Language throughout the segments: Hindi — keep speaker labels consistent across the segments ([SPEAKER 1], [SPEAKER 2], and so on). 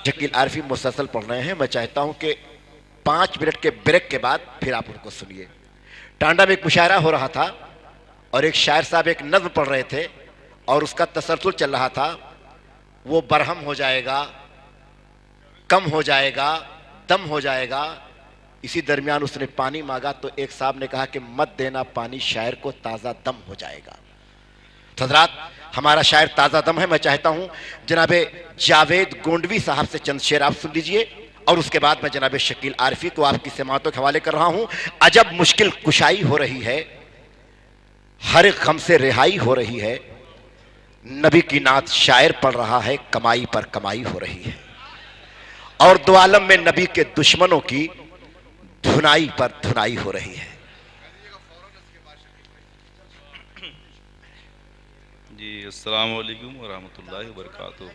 [SPEAKER 1] शकील आरफी मुसलसल पढ़ रहे हैं। मैं चाहता हूं कि 5 मिनट के ब्रेक के बाद फिर आप उनको सुनिए। टांडा में एक मुशायरा हो रहा था और एक शायर साहब एक नज्म पढ़ रहे थे और उसका तसलसल चल रहा था। वो बरहम हो जाएगा, कम हो जाएगा, दम हो जाएगा। इसी दरमियान उसने पानी मांगा तो एक साहब ने कहा कि मत देना पानी, शायर को ताज़ा दम हो जाएगा। तो हज़रात, हमारा शायर ताज़ा दम है। मैं चाहता हूं जनाबे जावेद गोंडवी साहब से चंद शेर आप सुन लीजिए और उसके बाद मैं जनाबे शकील आरफी को आपकी समातों के हवाले कर रहा हूं। अजब मुश्किल कुशाई हो रही है, हर एक गम से रिहाई हो रही है। नबी की नात शायर पढ़ रहा है, कमाई पर कमाई हो रही है। और दो आलम में नबी के दुश्मनों की धुनाई पर धुनाई हो रही है।
[SPEAKER 2] जी, अस्सलाम वालेकुम व रहमतुल्लाहि व बरकातुहू।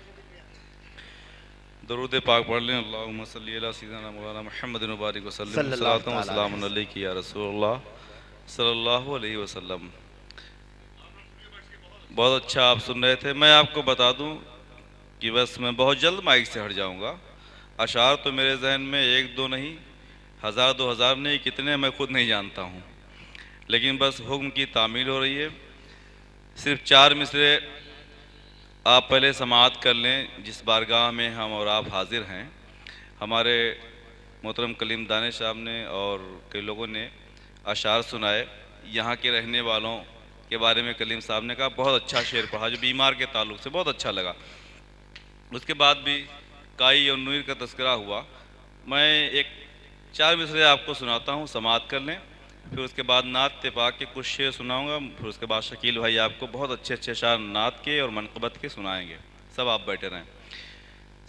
[SPEAKER 2] दरूद पाक पढ़ लें। अल्लाहुम्मा सल्ली अला सय्यिदिना मौलाना मुहम्मदिन व बारिक वसल्लम सल्लल्लाहु अलैहि या रसूलल्लाह सल्लल्लाहु अलैहि वसल्लम। बहुत अच्छा आप सुन रहे थे। मैं आपको बता दूं कि बस मैं बहुत जल्द माइक से हट जाऊंगा। अशार तो मेरे जहन में एक दो नहीं, 1000 2000 नहीं, कितने मैं खुद नहीं जानता हूं, लेकिन बस हुक्म की तामील हो रही है। सिर्फ 4 मिसरे आप पहले समाअत कर लें जिस बारगाह में हम और आप हाजिर हैं। हमारे मोहतरम कलीम दानिश साहब ने और कई लोगों ने अशार सुनाए। यहाँ के रहने वालों के बारे में कलीम साहब ने कहा, बहुत अच्छा शेर पढ़ा जो बीमार के ताल्लुक से बहुत अच्छा लगा। उसके बाद भी काई और नूर का तस्करा हुआ। मैं एक 4 मिसरे आपको सुनाता हूँ, समाअत कर लें। फिर उसके बाद नात पाक के कुछ शेर सुनाऊंगा। फिर उसके बाद शकील भाई आपको बहुत अच्छे अच्छे शार नात के और मनक़बत के सुनाएंगे। सब आप बैठे रहें,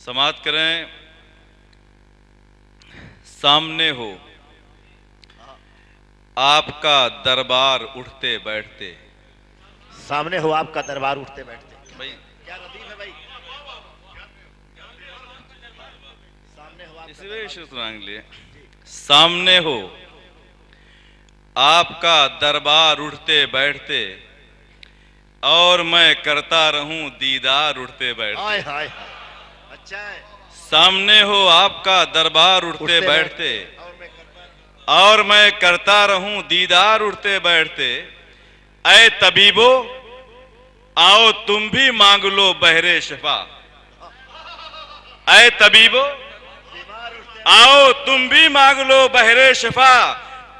[SPEAKER 2] समाअत करें। सामने हो आपका दरबार उठते बैठते,
[SPEAKER 1] सामने हो आपका दरबार उठते बैठते।
[SPEAKER 2] भाई
[SPEAKER 1] क्या लतीफ है भाई। सामने हो
[SPEAKER 2] इसी वजह से सुनाने के लिए। सामने हो आपका दरबार उठते बैठते, और मैं करता रहूं दीदार उठते बैठते।
[SPEAKER 1] हाय हाय, अच्छा है।
[SPEAKER 2] सामने हो आपका दरबार उठते बैठते,
[SPEAKER 1] और
[SPEAKER 2] और मैं करता रहूं दीदार उठते बैठते। ऐ तबीबो आओ तुम भी मांग लो बहरे शिफा। ऐ तबीबो आओ तुम भी मांग लो बहरे शिफा,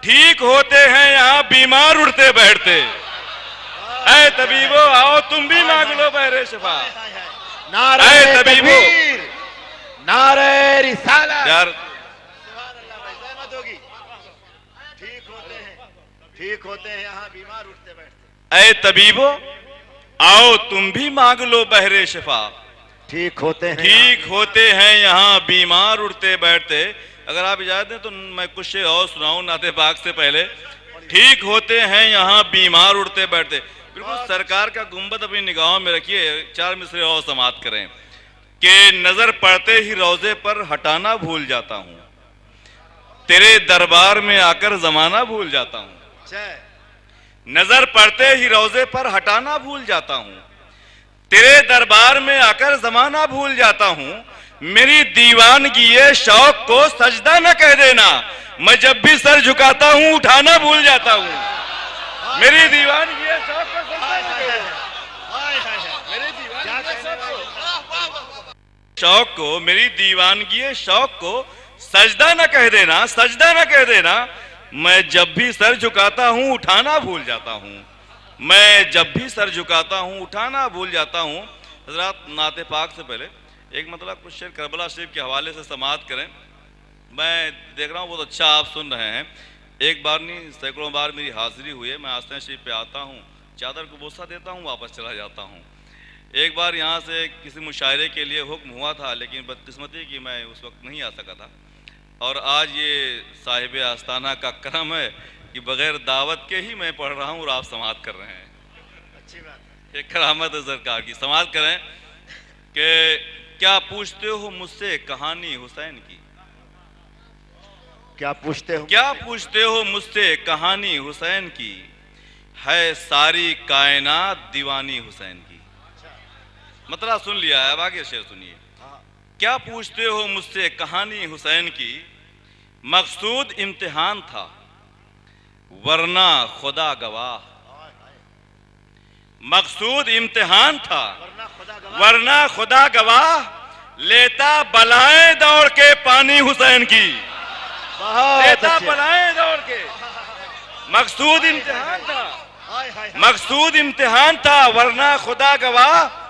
[SPEAKER 2] ठीक होते हैं यहाँ बीमार उठते बैठते। ऐ तबीबो आओ तुम भी मांग लो बहरे शिफा।
[SPEAKER 1] नारे तकबीर, नारे रिसालत।
[SPEAKER 2] यार
[SPEAKER 1] सुभान अल्लाह भाई, सहमत होगी। ठीक होते हैं यहाँ बीमार उठते बैठते।
[SPEAKER 2] ऐ तबीबो आओ तुम भी मांग लो बहरे शिफा,
[SPEAKER 1] ठीक होते हैं,
[SPEAKER 2] ठीक होते हैं यहाँ बीमार उठते बैठते। अगर आप इजाजत दें तो मैं कुछ शेर और सुनाऊं नाते पाक से पहले। ठीक होते हैं यहाँ बीमार उठते बैठते। बिल्कुल सरकार का गुंबद अपनी निगाहों में रखिए। 4 मिसरे और समाअत करें कि नजर पड़ते ही रोजे पर हटाना भूल जाता हूँ, तेरे दरबार में आकर जमाना भूल जाता हूँ। नजर पड़ते ही रोजे पर हटाना भूल जाता हूँ, तेरे दरबार में आकर जमाना भूल जाता हूँ। मेरी दीवानगी ये शौक को सजदा न कह देना, मैं जब भी सर झुकाता हूँ उठाना भूल जाता हूँ। मेरी दीवानगी ये शौक को सजदा न कह देना, मेरी दीवानगी ये शौक को, मेरी दीवानगी ये शौक को सजदा न कह देना, सजदा न कह देना। मैं जब भी सर झुकाता हूँ उठाना भूल जाता हूँ, मैं जब भी सर झुकाता हूँ उठाना भूल जाता हूँ। हजरात, नाते पाक से पहले एक मतलब कुछ शेर करबला शरीफ के हवाले से समाअत करें। मैं देख रहा हूँ बहुत अच्छा आप सुन रहे हैं। एक बार नहीं सैकड़ों बार मेरी हाजिरी हुई है। मैं आस्तीन शरीफ पे आता हूँ, चादर को बोसा देता हूँ, वापस चला जाता हूँ। एक बार यहाँ से किसी मुशायरे के लिए हुक्म हुआ था, लेकिन बदकिस्मती कि मैं उस वक्त नहीं आ सका था। और आज ये साहिब आस्ताना का करम है कि बगैर दावत के ही मैं पढ़ रहा हूँ और आप समाअत कर रहे हैं।
[SPEAKER 1] अच्छी बात।
[SPEAKER 2] एक करामत है सरकार की। समाअत करें कि क्या पूछते हो मुझसे कहानी हुसैन की,
[SPEAKER 1] क्या पूछते हो,
[SPEAKER 2] क्या पूछते हो मुझसे कहानी हुसैन की, है सारी कायनात दीवानी हुसैन की। मतलब सुन लिया है, अब आगे शेर सुनिए। क्या पूछते हो मुझसे कहानी हुसैन की, मकसूद इम्तिहान था वरना खुदा गवाह। मकसूद इम्तिहान था वरना खुदा गवाह, लेता बलाएं दौड़ के पानी हुसैन की, लेता बलाएं दौड़ के। मकसूद इम्तिहान था, मकसूद इम्तिहान था वरना खुदा गवाह,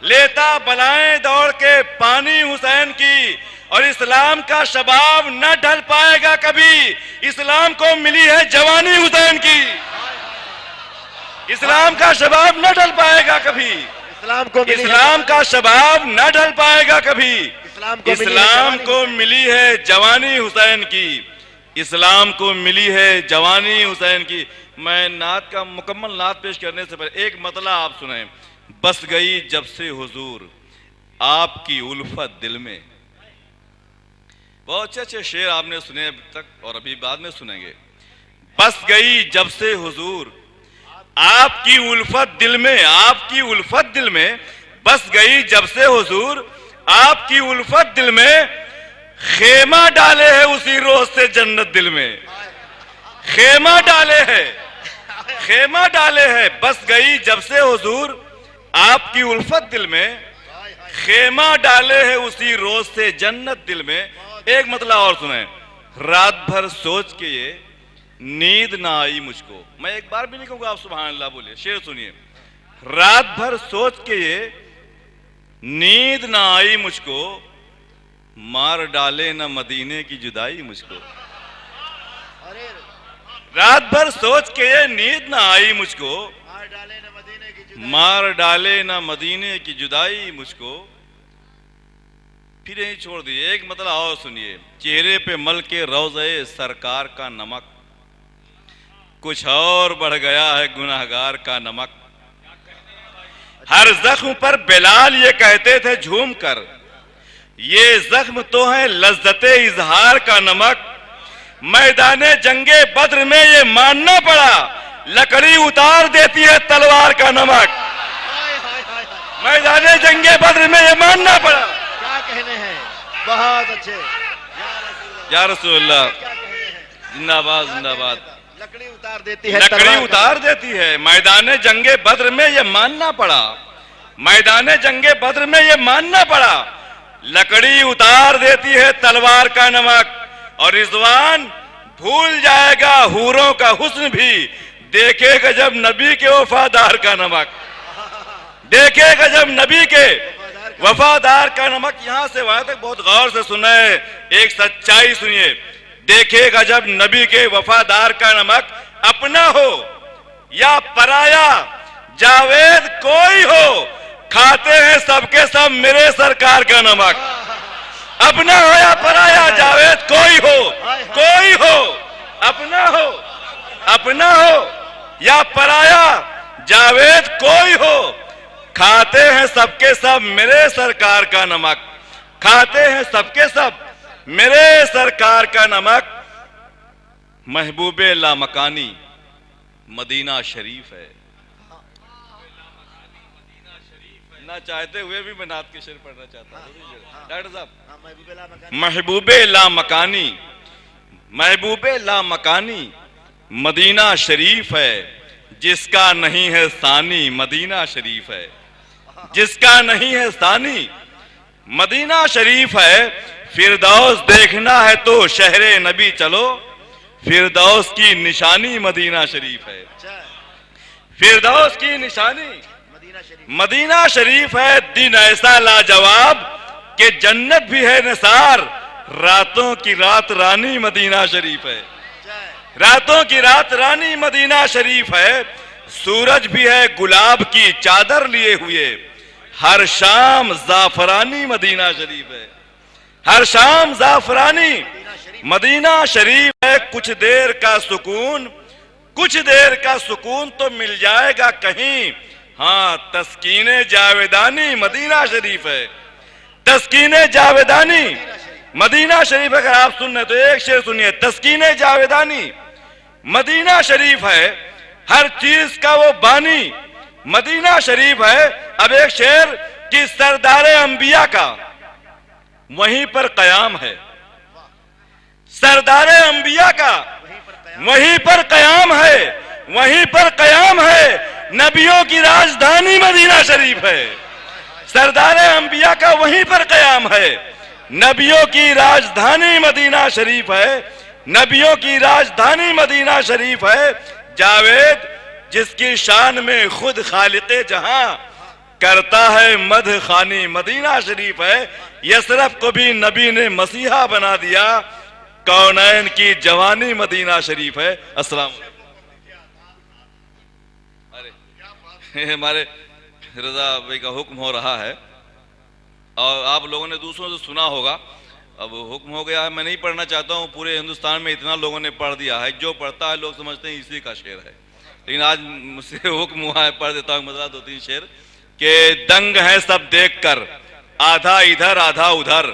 [SPEAKER 2] लेता बलाएं दौड़ के पानी हुसैन की। और इस्लाम का शबाब न ढल पाएगा कभी, इस्लाम को मिली है जवानी हुसैन की। इस्लाम का शबाब न ढल पाएगा कभी, इस्लाम का शबाब न ढल पाएगा कभी। इस्लाम को मिली है जवानी हुसैन की, इस्लाम को मिली है जवानी हुसैन की। मैं नात का मुकम्मल नात पेश करने से पहले एक मतला आप सुने। बस गई जब से हुजूर आपकी उल्फत दिल में। बहुत अच्छे अच्छे शेर आपने सुने अभी तक और अभी बाद में सुनेंगे। बस गई जब से हुजूर आपकी उल्फत दिल में, आपकी उल्फत दिल में। बस गई जब से हुजूर आपकी उल्फत दिल में, खेमा डाले है उसी रोज से जन्नत दिल में। खेमा डाले है, खेमा डाले है। बस गई जब से हुजूर आपकी उल्फत दिल में, खेमा डाले है उसी रोज से जन्नत दिल में। एक मतलब और सुने। रात भर सोच के ये नींद ना आई मुझको। मैं एक बार भी नहीं कहूंगा, आप सुभान अल्लाह बोलिए। शेर सुनिए। रात भर सोच के ये नींद ना आई मुझको, मार डाले ना मदीने की जुदाई मुझको। रात भर सोच के ये नींद ना आई मुझको, मार डाले ना मदीने की जुदाई मुझको। फिर यही छोड़ दिए। एक मतलब और सुनिए। चेहरे पे मल के रोज़े सरकार का नमक, कुछ और बढ़ गया है गुनाहगार का नमक। हर जख्म पर बिलाल ये कहते थे झूम कर, ये जख्म तो है लज्जते इजहार का नमक। मैदाने जंगे बद्र में ये मानना पड़ा, लकड़ी उतार देती है तलवार का नमक। मैदाने जंगे बद्र में ये मानना पड़ा।
[SPEAKER 1] क्या कहने हैं, बहुत अच्छे।
[SPEAKER 2] या रसूलुल्लाह, जिंदाबाद जिंदाबाद।
[SPEAKER 1] लकड़ी उतार देती है,
[SPEAKER 2] लकड़ी उतार देती है। मैदाने जंगे बद्र में ये मानना पड़ा, मैदाने जंगे बद्र में ये मानना पड़ा, लकड़ी उतार देती है तलवार का नमक। और रिजवान भूल जाएगा हूरों का हुस्न भी, देखेगा जब नबी के वफादार का नमक। देखेगा जब नबी के वफादार का नमक। यहां से वहां तक बहुत गौर से सुने, एक सच्चाई सुनिए। देखेगा जब नबी के वफादार का नमक, अपना हो या पराया जावेद कोई हो, खाते हैं सबके सब मेरे सरकार का नमक। अपना हो या पराया जावेद कोई हो, कोई हो, अपना हो, अपना हो या पराया जावेद कोई हो, खाते हैं सबके सब मेरे सरकार का नमक। खाते हैं सबके सब मेरे सरकार का नमक। महबूबे लामकानी मदीना शरीफ है। ना चाहते हुए भी मैं नात के शेर पढ़ना चाहता हूँ डॉक्टर साहब। महबूबे लामकानी, महबूबे लामकानी मदीना शरीफ है, जिसका नहीं है सानी मदीना शरीफ है, जिसका नहीं है सानी मदीना शरीफ है। फिरदौस देखना है तो शहरे नबी चलो, फिरदौस की निशानी मदीना शरीफ है। फिरदौस की निशानी मदीना शरीफ है। दिन ऐसा लाजवाब कि जन्नत भी है निसार, रातों की रात रानी मदीना शरीफ है। रातों की रात रानी मदीना शरीफ है। सूरज भी है गुलाब की चादर लिए हुए, हर शाम जाफरानी मदीना शरीफ है। हर शाम जाफरानी मदीना शरीफ है। कुछ देर का सुकून, कुछ देर का सुकून तो मिल जाएगा कहीं, हाँ तस्कीने जावेदानी मदीना शरीफ है। तस्कीने जावेदानी मदीना शरीफ। अगर आप सुन रहे तो एक शेर सुनिए। तस्कीने जावेदानी मदीना शरीफ है, हर चीज का वो बानी मदीना शरीफ है। अब एक शेर कि सरदारे अंबिया का, वहीं पर कयाम है। सरदारे अंबिया का वहीं पर कयाम है, वहीं पर कयाम है। नबियों की राजधानी मदीना शरीफ है। सरदारे अंबिया का वहीं पर कयाम है। नबियों की राजधानी मदीना शरीफ है। नबियों की राजधानी मदीना शरीफ है। जावेद जिसकी शान में खुद खालिक़े जहां करता है मध खानी मदीना शरीफ है। यसरफ को भी नबी ने मसीहा बना दिया। कौनैन की जवानी मदीना शरीफ है। अस्सलाम। अरे हमारे रजा भाई का हुक्म हो रहा है और आप लोगों ने दूसरों से सुना होगा। अब हुक्म हो गया है, मैं नहीं पढ़ना चाहता हूँ। पूरे हिंदुस्तान में इतना लोगों ने पढ़ दिया है, जो पढ़ता है लोग समझते हैं इसी का शेर है। लेकिन आज मुझसे हुक्म हुआ है, पढ़ देता हूँ मतलब 2-3 शेर के दंग है सब देखकर, आधा इधर आधा उधर,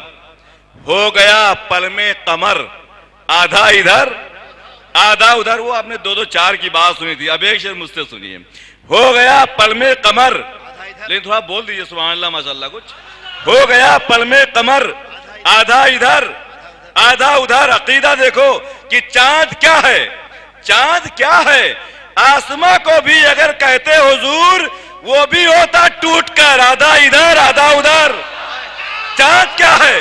[SPEAKER 2] हो गया पल में कमर, आधा इधर आधा उधर। वो आपने 2-2-4 की बात सुनी थी, अब एक शेर मुझसे सुनिए। हो गया पल में कमर, लेकिन थोड़ा बोल दीजिए सुभान अल्लाह माशाअल्लाह कुछ। हो गया पल में कमर, आधा इधर आधा उधर। अकीदा देखो कि चांद क्या है, चांद क्या है। आसमां को भी अगर कहते हुजूर, वो भी होता टूट कर, आधा इधर आधा उधर। चांद क्या है,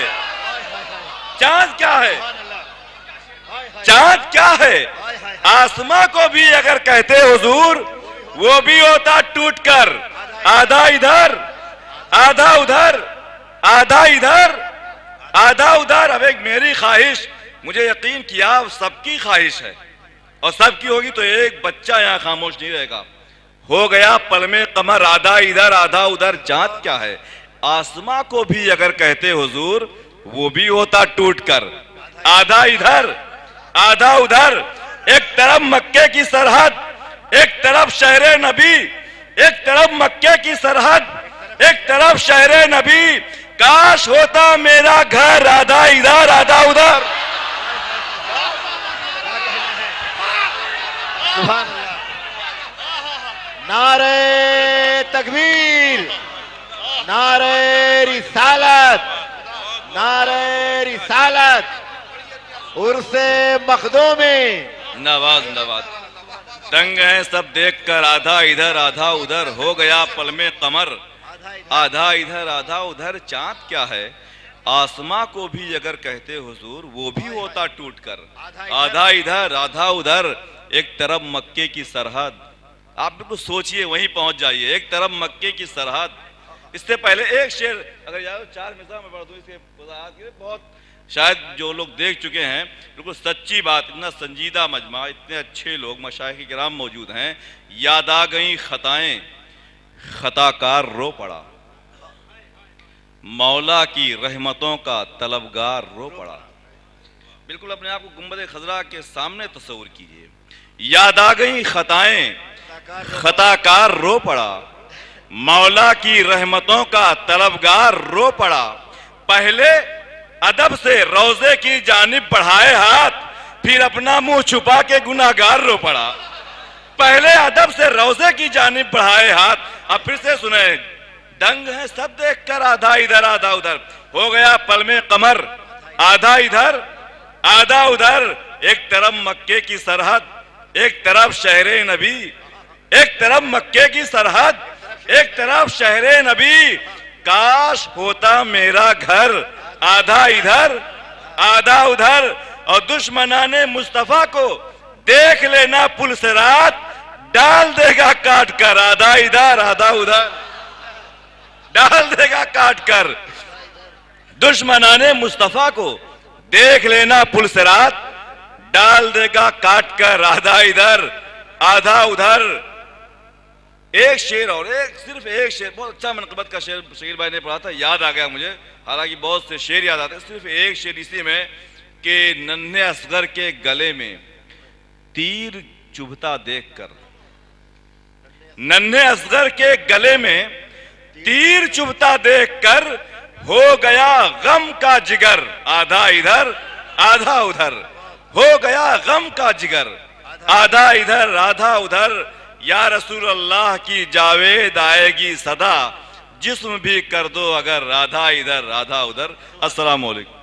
[SPEAKER 2] चांद क्या है, चांद क्या है। आसमां को भी अगर कहते हुजूर, वो भी होता टूट कर, आधा इधर आधा उधर, आधा इधर आधा उधर। अब एक मेरी ख्वाहिश, मुझे यकीन किया सबकी ख्वाहिश है और सबकी होगी, तो एक बच्चा यहां खामोश नहीं रहेगा। हो गया पल में कमर, आधा इधर आधा उधर। चांद क्या है। आसमां को भी अगर कहते हुजूर, वो भी होता टूट कर, आधा इधर आधा उधर। एक तरफ मक्के की सरहद, एक तरफ शहरे नबी, एक तरफ मक्के की सरहद, एक तरफ शहरे नबी। काश होता मेरा घर, आधा इधर आधा उधर।
[SPEAKER 1] नारे तकबीर, नारे रिसालत, नारे रिसालत, उर्से मखदूमी।
[SPEAKER 2] नवाज नवाज। दंग है सब देखकर, आधा इधर आधा उधर, हो गया पल में कमर, आधा इधर आधा उधर। चांद क्या है। आसमां को भी अगर कहते हुजूर, वो भी होता टूट कर, आधा इधर आधा उधर। एक तरफ मक्के की सरहद, आप बिल्कुल सोचिए वहीं पहुंच जाइए। एक तरफ मक्के की सरहद। इससे पहले एक शेर अगर याद हो, 4 मिसरा में पढ़ दूं, इसके वजाहत के बहुत शायद जो लोग देख चुके हैं, बिल्कुल सच्ची बात। इतना संजीदा मजमा, इतने अच्छे लोग मशाइख किराम मौजूद हैं। याद आ गई खताएं, खताकार रो पड़ा, मौला की रहमतों का तलबगार रो पड़ा। बिल्कुल अपने आप को गुंबद खजरा के सामने तस्वुर कीजिए। याद आ गई खताएं, खताकार रो पड़ा, मौला की रहमतों का तलबगार रो पड़ा। पहले अदब से रोजे की जानिब बढ़ाए हाथ, फिर अपना मुंह छुपा के गुनाहगार रो पड़ा। पहले अदब से रोजे की जानिब बढ़ाए हाथ। अब फिर से सुने। दंग है सब देखकर, आधा इधर आधा उधर, हो गया पल में कमर, आधा इधर आधा उधर। एक तरफ मक्के की सरहद, एक तरफ शहरे नबी, एक तरफ मक्के की सरहद, एक तरफ शहरे नबी। काश होता मेरा घर, आधा इधर आधा उधर। और दुश्मनाने मुस्तफा को देख लेना पुल से रात, डाल देगा काट कर, आधा इधर आधा उधर, डाल देगा काट कर। दुश्मनाने मुस्तफा को देख लेना पुल से रात, डाल देगा काट कर, आधा इधर आधा उधर। एक शेर और एक, सिर्फ एक शेर, बहुत अच्छा मनकबत का शेर शकील भाई ने पढ़ा था, याद आ गया मुझे। हालांकि बहुत से शेर याद आते हैं, सिर्फ एक शेर इसी में कि नन्हे असगर के गले में तीर चुभता देखकर, नन्हे असगर के गले में तीर चुभता देखकर, हो गया गम का जिगर, आधा इधर आधा उधर। हो गया गम का जिगर, आधा इधर आधा उधर। या रसूल अल्लाह की जावेद आएगी सदा, जिस्म भी कर दो अगर राधा इधर राधा उधर। अस्सलाम वालेकुम।